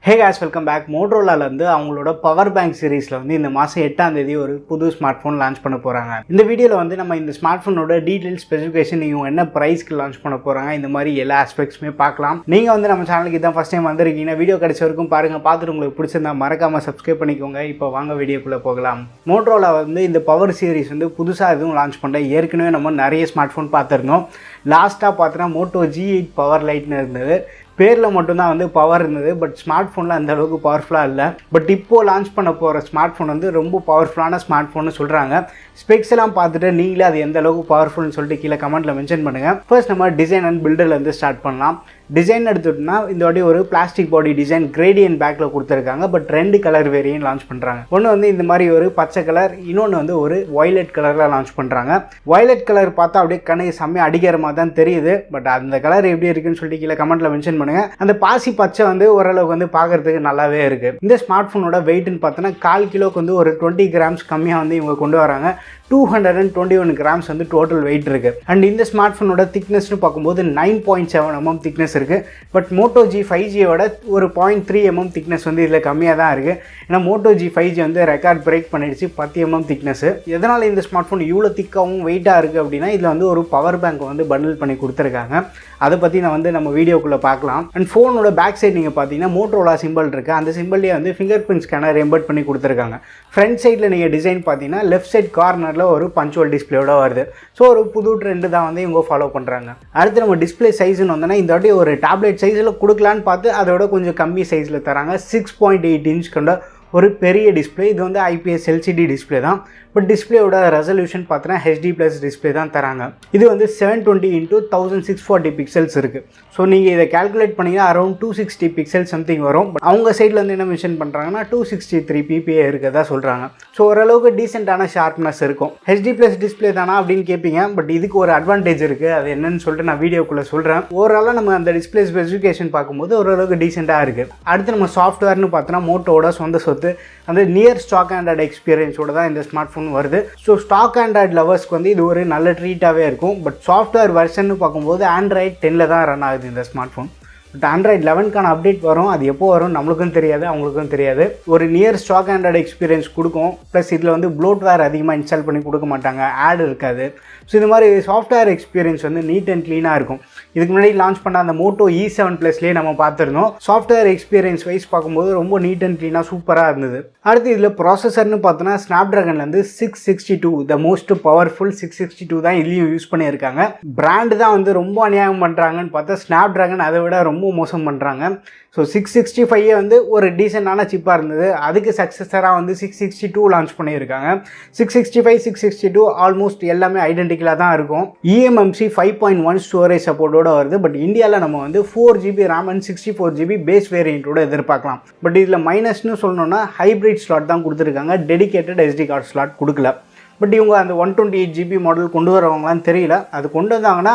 Hey guys, welcome back. Motorola வந்து அவங்களோட power bank சீரிஸ்ல வந்து இந்த மாசம் 8ஆம் தேதி ஒரு புது ஸ்மார்ட் போன் லான்ச் பண்ண போறாங்க. இந்த வீடியோல வந்து நம்ம இந்த ஸ்மார்ட் போனோட டீடைல் ஸ்பெசிஃபிகேஷன் இவங்க என்ன பிரைஸ்க்கு லான்ச் பண்ண போறாங்க இந்த மாதிரி எல்லா ஆஸ்பெக்ட்ஸுமே பார்க்கலாம். நீங்க வந்து நம்ம சேனலுக்கு இதான் ஃபர்ஸ்ட் டைம் வந்திருக்கீங்க, வீடியோ கிடைச்ச வரைக்கும் பாருங்க, பார்த்துட்டு உங்களுக்கு பிடிச்சிருந்தா மறக்காம சப்ஸ்கிரைப் பண்ணிக்கோங்க. இப்போ வாங்க வீடியோக்குள்ள போகலாம். Motorola வந்து இந்த பவர் சீரிஸ் வந்து புதுசா எதுவும் லான்ச் பண்ணல. ஏற்கனவே நம்ம நிறைய ஸ்மார்ட் போன் பார்த்திருந்தோம். லாஸ்டா பார்த்தா Moto G9 பவர் லைட்னு இருந்தது. பேரில் மட்டும்தான் வந்து பவர் இருந்தது, பட் ஸ்மார்ட் ஃபோனில் அந்த அளவுக்கு பவர்ஃபுல்லாக இல்லை. பட் இப்போது லான்ச் பண்ண போகிற ஸ்மார்ட் ஃபோன் வந்து ரொம்ப பவர்ஃபுல்லான ஸ்மார்ட் ஃபோன்னு சொல்கிறாங்க. ஸ்பெக்ஸ் எல்லாம் பார்த்துட்டு நீங்களே அது எந்த அளவுக்கு பவர்ஃபுல்னு சொல்லிட்டு கீழே கமெண்ட்டில் மென்ஷன் பண்ணுங்கள். ஃபர்ஸ்ட் நம்ம டிசைன் அண்ட் பில்டர்லேருந்து ஸ்டார்ட் பண்ணலாம். டிசைன் எடுத்துட்டோம்னா இந்த வாட்டி ஒரு பிளாஸ்டிக் பாடி டிசைன் கிரேடியன் பேக்கில் கொடுத்துருக்காங்க. பட் 2 கலர் வேரியன்ட் லான்ச் பண்ணுறாங்க. ஒன்று வந்து இந்த மாதிரி ஒரு பச்சை கலர், இன்னொன்று வந்து ஒரு வயலட் கலரில் லான்ச் பண்ணுறாங்க. வயலட் கலர் பார்த்தா அப்படியே கண்ணுக்கு செம்மையாக அடிக்கிற மாதிரி தான் தெரியுது. பட் அந்த கலர் எப்படி இருக்குன்னு சொல்லிட்டு கீழே கமெண்ட்டில் மென்ஷன் பண்ணுங்கள். அந்த பாசி பச்சை வந்து ஓரளவுக்கு வந்து பார்க்கறதுக்கு நல்லாவே இருக்குது. இந்த ஸ்மார்ட் ஃபோனோட வெயிட்னு பார்த்தோன்னா 1/4 கிலோக்கு வந்து ஒரு 20 கிராம்ஸ் கம்மியாக வந்து இவங்க கொண்டு வராங்க. 221 கிராம்ஸ் வந்து டோட்டல் வெயிட் இருக்குது. அண்ட் இந்த ஸ்மார்ட் ஃபோனோட திக்னஸ்னு பார்க்கும்போது 9.7 mm திக்னஸ் இருக்குது. பட் Moto G5Gயோட ஒரு 0.3 mm திக்னஸ் வந்து இதில் கம்மியாக தான் இருக்குது. ஏன்னா Moto G5G வந்து ரெக்கார்ட் பிரேக் பண்ணிடுச்சு 10 mm திக்னஸ். எதனால் இந்த ஸ்மார்ட் ஃபோன் இவ்வளோ திக்காகவும் வெயிட்டாக இருக்குது அப்படின்னா இதில் வந்து ஒரு பவர் பேங்க் வந்து பண்டில் பண்ணி கொடுத்துருக்காங்க. அதை பற்றி நான் வந்து நம்ம வீடியோக்குள்ளே பார்க்கலாம். அண்ட் ஃபோனோட பேக் சைடு நீங்கள் பார்த்தீங்கன்னா Motorola சிம்பிள் இருக்குது. அந்த சிம்பிள்லேயே வந்து ஃபிங்கர் பிரிண்ட் ஸ்கேனர் எம்பெட் பண்ணி கொடுத்துருக்காங்க. ஃப்ரண்ட் சைடில் நீங்கள் டிசைன் பார்த்தீங்கன்னா லெஃப்ட் சைட் கார்னரில் ஒரு பஞ்சுவல் டிஸ்பிளேயோட வருது. ஸோ ஒரு புது ட்ரெண்டு தான் வந்து இவங்க ஃபாலோ பண்ணுறாங்க. அடுத்து நம்ம டிஸ்பிளே சைஸ்ன்னு வந்தோன்னா இந்த வாட்டி ஒரு டேப்லெட் சைஸில் கொடுக்கலான்னு பார்த்து அதோட கொஞ்சம் கம்மி சைஸில் தராங்க. 6.8 இன்ச் கொண்ட ஒரு பெரிய டிஸ்பிளே. இது வந்து IPS LCD டிஸ்பிளே தான். பட் டிஸ்பிளேயோட ரெசல்யூஷன் பார்த்தோன்னா HD+ டிஸ்பிளே தான் தராங்க. இது வந்து 720x1640 பிக்சல்ஸ் இருக்குது. ஸோ நீங்கள் இதை கால்குலேட் பண்ணிங்கன்னா அரௌண்ட் 260 பிக்சல் சம்திங் வரும். பட் அவங்க சைடில் வந்து என்ன மென்ஷன் பண்ணுறாங்கன்னா 263 PPA இருக்கதா சொல்கிறாங்க. ஸோ ஓரளவுக்கு டீசெண்டான ஷார்ப்னஸ் இருக்கும். HD+ டிஸ்பிளே தானா அப்படின்னு கேட்பீங்க. பட் இதுக்கு ஒரு அட்வான்டேஜ் இருக்குது. அது என்னன்னு சொல்லிட்டு நான் வீடியோக்குள்ளே சொல்கிறேன். ஓவராலாக நம்ம அந்த டிஸ்பிளே ஸ்பெசிஃபிகேஷன் பார்க்கும்போது ஓரளவுக்கு டீசெண்டாக இருக்குது. அடுத்து நம்ம சாஃப்ட்வேர்னு பார்த்தோன்னா மோட்டோட சொந்த சொத்து அந்த நியர் ஸ்டாக் ஆண்ட்ராய்டு எக்ஸ்பீரியன்ஸோட தான் இந்த ஸ்மார்ட் ஃபோன் வருது. ஸோ ஸ்டாக் ஆண்ட்ராய்டு லவர்ஸ்க்கு வந்து இது ஒரு நல்ல ட்ரீட்டாகவே இருக்கும். பட் சாஃப்ட்வேர் வெர்ஷன் பார்க்கும்போது Android 10 தான் ரன் ஆகுது இந்த ஸ்மார்ட் ஃபோன். பட் Android 11க்கான அப்டேட் வரும். அது எப்போ வரும் நம்மளுக்கும் தெரியாது, அவங்களுக்கும் தெரியாது. ஒரு நியர் ஸ்டாக் ஆண்ட்ராய்டு எக்ஸ்பீரியன்ஸ் கொடுக்கும். ப்ளஸ் இதில் வந்து ப்ளோட்வேர் அதிகமாக இன்ஸ்டால் பண்ணி கொடுக்க மாட்டாங்க, ஆட் இருக்காது. ஸோ இந்த மாதிரி சாஃப்ட்வேர் எக்ஸ்பீரியன்ஸ் வந்து நீட் அண்ட் க்ளீனாக இருக்கும். இதுக்கு முன்னாடி லான்ச் பண்ண அந்த Moto E7+லேயே நம்ம பார்த்துருந்தோம். சாஃப்ட்வேர் எக்ஸ்பீரியன்ஸ் வைஸ் பார்க்கும்போது ரொம்ப நீட் அண்ட் க்ளீனாக சூப்பராக இருந்தது. அடுத்து இதில் ப்ராசஸர்னு பார்த்தோன்னா ஸ்னாப்ட்ராகன்லேருந்து 662 த மோஸ்ட் பவர்ஃபுல் 662 தான் இதுலேயும் யூஸ் பண்ணியிருக்காங்க. பிராண்டு தான் வந்து ரொம்ப அநியாயம் பண்ணுறாங்கன்னு பார்த்தா ஸ்னாப்ட்ராகன் அதை விட ரொம்ப மோசம் பண்ணுறாங்க. ஸோ 665 வந்து ஒரு டீசெண்டான சிப்பாக இருந்தது. அதுக்கு சக்ஸஸராக வந்து 662 லான்ச் பண்ணியிருக்காங்க. 665 662 ஆல்மோஸ்ட் எல்லாமே ஐடென்டிக்கலாக தான் இருக்கும். eMMC 5.1 ஸ்டோரேஜ் சப்போர்ட்டோட வருது. பட் இந்தியாவில் நம்ம வந்து 4GB RAM and 64GB base வேரியண்ட்டோட எதிர்பார்க்கலாம். பட் இதில் மைனஸ்னு சொல்லணும்னா ஹைப்ரிட் ஸ்லாட் தான் கொடுத்துருக்காங்க, டெடிகேட்டட் SD கார்டு ஸ்லாட் கொடுக்கல. பட் இவங்க அந்த 128GB மாடல் கொண்டு வரவங்களான்னு தெரியல. அது கொண்டு வந்தாங்கன்னா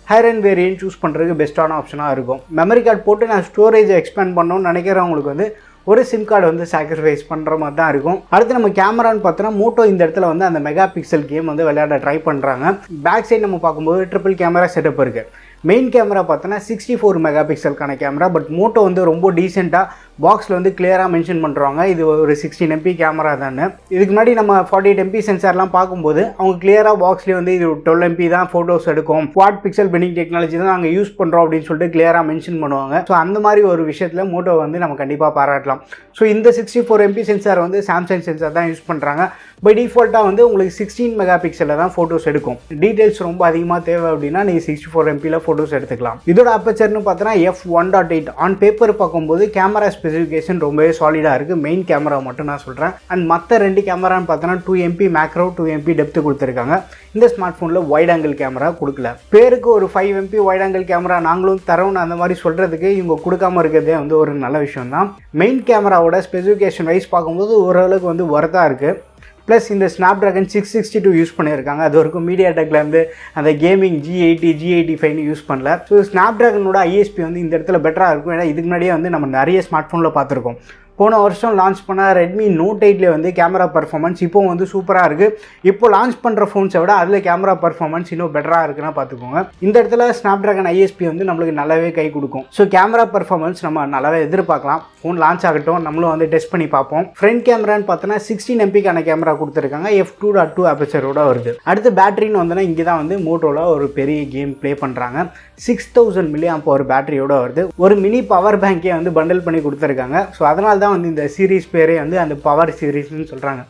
ஹையர் அண்ட் வேரியன்ட் சூஸ் பண்ணுறதுக்கு பெஸ்ட்டான ஆப்ஷனாக இருக்கும். மெமரி கார்டு போட்டு நான் ஸ்டோரேஜை எக்ஸ்பேண்ட் பண்ணணும்னு நினைக்கிறவங்களுக்கு வந்து ஒரு சிம் கார்டு வந்து சாக்ரிஃபைஸ் பண்ணுற மாதிரி தான் இருக்கும். அடுத்து நம்ம கேமரான்னு பார்த்தோன்னா மோட்டோ இந்த இடத்துல வந்து அந்த மெகா பிக்சல் கேம் வந்து விளையாட ட்ரை பண்ணுறாங்க. பேக் சைடு நம்ம பார்க்கும்போது ட்ரிபிள் கேமரா செட்டப் இருக்குது. மெயின் கேமரா பார்த்தோன்னா 64 மெகா பிக்சலுக்கான கேமரா. பட் மோட்டோ வந்து ரொம்ப டீசெண்டாக பாக்ஸில் வந்து கிளியராக மென்ஷன் பண்ணுறாங்க இது ஒரு 16 MP கேமரா தானே. இதுக்கு முன்னாடி நம்ம 48 MP சென்சார்லாம் பார்க்கும்போது அவங்க கிளியராக பாக்ஸ்லேயே வந்து இது 12 MP தான் ஃபோட்டோஸ் எடுக்கும், குவாட் பிக்சல் பெண்டிங் டெக்னாலஜி தான் நாங்கள் யூஸ் பண்ணுறோம் அப்படின்னு சொல்லிட்டு கிளியராக மென்ஷன் பண்ணுவாங்க. ஸோ அந்த மாதிரி ஒரு விஷயத்தில் மோட்டோ வந்து நம்ம கண்டிப்பாக பாராட்டலாம். ஸோ இந்த 64 MP சென்சார் வந்து சாம்சங் சென்சார் தான் யூஸ் பண்ணுறாங்க. பை டிஃபால்ட்டாக வந்து உங்களுக்கு 16 மெகா பிக்சலில் தான் ஃபோட்டோஸ் எடுக்கும். டீட்டெயில்ஸ் ரொம்ப அதிகமாக தேவை அப்படின்னா நீங்கள் 64 MPயில் ஃபோட்டோஸ் எடுத்துக்கலாம். இதோட அப்பச்சர்னு பார்த்தோன்னா f1.8 ஆன் பேப்பர் பார்க்கும்போது கேமரா ஸ்பெசிஃபிகேஷன் ரொம்பவே சாலிடாக இருக்குது. மெயின் கேமரா மட்டும் நான் சொல்கிறேன். அண்ட் மற்ற 2 கேமரான்னு பார்த்தோன்னா 2 MP மேக்ரோ 2 MP டெப்த்து கொடுத்துருக்காங்க. இந்த ஸ்மார்ட் ஃபோனில் வைட் ஆங்கிள் கேமரா கொடுக்கல. பேருக்கு ஒரு 5 MP வைட் ஆங்கிள் கேமரா நாங்களும் தரோன்னு அந்த மாதிரி சொல்கிறதுக்கு இவங்க கொடுக்காமல் இருக்கிறதே வந்து ஒரு நல்ல விஷயம் தான். மெயின் கேமராவோட ஸ்பெசிஃபிகேஷன் வைஸ் பார்க்கும்போது ஓரளவுக்கு வந்து ஒர்த்தாக இருக்குது. ப்ளஸ் இந்த ஸ்னாப்ட்ராகன் 662 யூஸ் பண்ணியிருக்காங்க. அது வரைக்கும் மீடியாடெக்லேருந்து அந்த கேமிங் G80 G85 யூஸ் பண்ணல. ஸோ ஸ்னாப்ட்ராகனோட ISP வந்து இந்த இடத்துல பெட்டராக இருக்கும். ஏன்னா இதுக்கு முன்னாடியே வந்து நம்ம நிறைய ஸ்மார்ட் ஃபோனில் பார்த்துருக்கோம். போன வருஷம் லான்ச் பண்ண ரெட்மி நோட் 8ல வந்து கேமரா பர்ஃபார்மன்ஸ் இப்போ வந்து சூப்பராக இருக்குது. இப்போ லான்ச் பண்ணுற ஃபோன்ஸை விட அதில் கேமரா பர்ஃபார்மன்ஸ் இன்னும் பெட்டராக இருக்குன்னா பார்த்துக்கோங்க. இந்த இடத்துல ஸ்னாப்ட்ராகன் ஐஎஸ்பி வந்து நம்மளுக்கு நல்லாவே கை கொடுக்கும். ஸோ கேமரா பர்ஃபார்மன்ஸ் நம்ம நல்லாவே எதிர்பார்க்கலாம். ஃபோன் லான்ச் ஆகட்டும், நம்மளும் வந்து டெஸ்ட் பண்ணி பார்ப்போம். ஃப்ரண்ட் கேமரான்னு பார்த்தோன்னா 16 MP கேமரா கொடுத்துருக்காங்க. f2.2 அப்பேச்சரோட வருது. அடுத்து பேட்டரின்னு வந்தோன்னா இங்கே தான் வந்து மோட்டோவில் ஒரு பெரிய கேம் ப்ளே பண்ணுறாங்க. 6000 mAh பேட்டரியோட வருது. ஒரு மினி பவர் பேங்கே வந்து பண்டில் பண்ணி கொடுத்துருக்காங்க. ஸோ அதனால தான் வந்து இந்த சீரீஸ் பேரே வந்து அந்த பவர் சீரீஸ்னு சொல்கிறாங்க.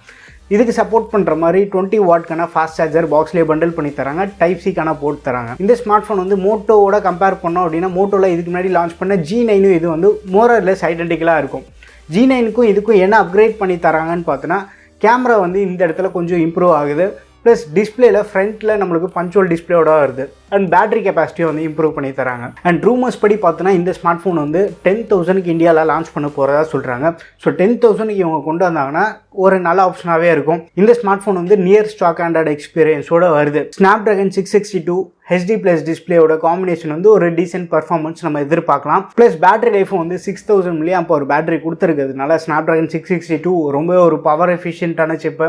இதுக்கு சப்போர்ட் பண்ணுற மாதிரி 20 வாட்க்கான ஃபாஸ்ட் சார்ஜர் பாக்ஸ்லேயே பண்டில் பண்ணி தராங்க. டைப் சிக்கான போர்ட் தராங்க. இந்த ஸ்மார்ட் ஃபோன் வந்து மோட்டோவோட கம்பேர் பண்ணோம் அப்படின்னா மோட்டோவில் இதுக்கு முன்னாடி லான்ச் பண்ண G9 இது வந்து மோரர்லெஸ் ஐடென்டிக்கலாக இருக்கும். G9க்கும் இதுக்கும் என்ன அப்கிரேட் பண்ணி தராங்கன்னு பார்த்தோன்னா கேமரா வந்து இந்த இடத்துல கொஞ்சம் இம்ப்ரூவ் ஆகுது. ப்ளஸ் டிஸ்பிளேல ஃப்ரண்ட்டில் நம்மளுக்கு பஞ்சுவல் டிஸ்பிளேயோட வருது. அண்ட் பேட்டரி கெப்பாசிட்டியை வந்து இம்ப்ரூவ் பண்ணி தராங்க. அண்ட் ரூமர்ஸ் படி பார்த்தோன்னா இந்த ஸ்மார்ட் ஃபோன் வந்து 10,000க்கு இந்தியாவில் லான்ச் பண்ண போகிறதா சொல்கிறாங்க. ஸோ 10,000க்கு இவங்க கொண்டு வந்தாங்கன்னா ஒரு நல்ல ஆப்ஷனாகவே இருக்கும். இந்த ஸ்மார்ட் ஃபோன் வந்து நியர் ஸ்டாக் ஆண்ட்ராய்டு எக்ஸ்பீரியன்ஸோட வருது. ஸ்னாப்ட்ராகன் 662 HD+ டிஸ்பிளேயோட காம்பினேஷன் வந்து ஒரு டீசென்ட் பர்ஃபார்மன்ஸ் நம்ம எதிர்பார்க்கலாம். ப்ளஸ் பேட்டரி லைஃபும் வந்து 6000 mAh பேட்டரி கொடுத்துருக்கிறதுனால ஸ்னாப்ட்ராகன் 662 ரொம்ப ஒரு பவர் எஃபிஷியன்ட்டான சிப்பு.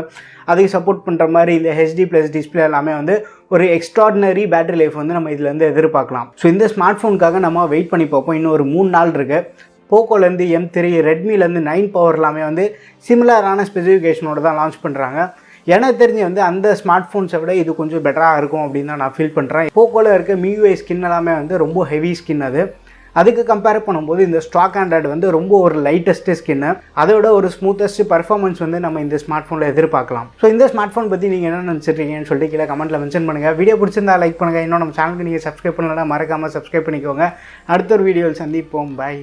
அதுக்கு சப்போர்ட் பண்ணுற மாதிரி இந்த HD+ டிஸ்பிளே எல்லாமே வந்து ஒரு எக்ஸ்ட்ராடினரி பேட்டரி லைஃப் வந்து நம்ம இதில் வந்து எதிர்பார்க்கலாம். ஸோ இந்த ஸ்மார்ட் ஃபோனுக்காக நம்ம வெயிட் பண்ணி பார்ப்போம். இன்னும் ஒரு 3 நாள் இருக்குது. போக்கோலேருந்து M3, ரெட்மிலேருந்து 9 பவர் எல்லாமே வந்து சிமிலரான ஸ்பெசிஃபிகேஷனோட தான் லான்ச் பண்ணுறாங்க. எனக்கு தெரிஞ்சு வந்து அந்த ஸ்மார்ட் ஃபோன்ஸை விட இது கொஞ்சம் பெட்டராக இருக்கும் அப்படின்னு தான் நான் ஃபீல் பண்ணுறேன். போக்கோவில் இருக்க MIUI ஸ்கின் எல்லாமே வந்து ரொம்ப ஹெவி ஸ்கின். அதுக்கு கம்பேர் பண்ணும்போது இந்த ஸ்டாக் ஆண்ட்ராய்டு வந்து ரொம்ப ஒரு லைட்டஸ்ட்டு ஸ்கின்னு. அதோட ஒரு ஸ்மூத்தஸ்ட் பர்ஃபார்மன்ஸ் வந்து நம்ம இந்த ஸ்மார்ட் ஃபோனில் எதிர்பார்க்கலாம். ஸோ இந்த ஸ்மார்ட் ஃபோன் பற்றி நீங்கள் என்ன நினச்சிருக்கீங்கன்னு சொல்லிட்டு கீழே கமெண்ட்டில் மென்ஷன் பண்ணுங்கள். வீடியோ பிடிச்சிருந்தா லைக் பண்ணுங்கள். இன்னும் நம்ம சேனலுக்கு நீங்கள் சப்ஸ்கிரைப் பண்ணலன்னா மறக்காமல் சப்ஸ்கிரைப் பண்ணிக்கோங்க. அடுத்த ஒரு வீடியோவில் சந்திப்போம். பை.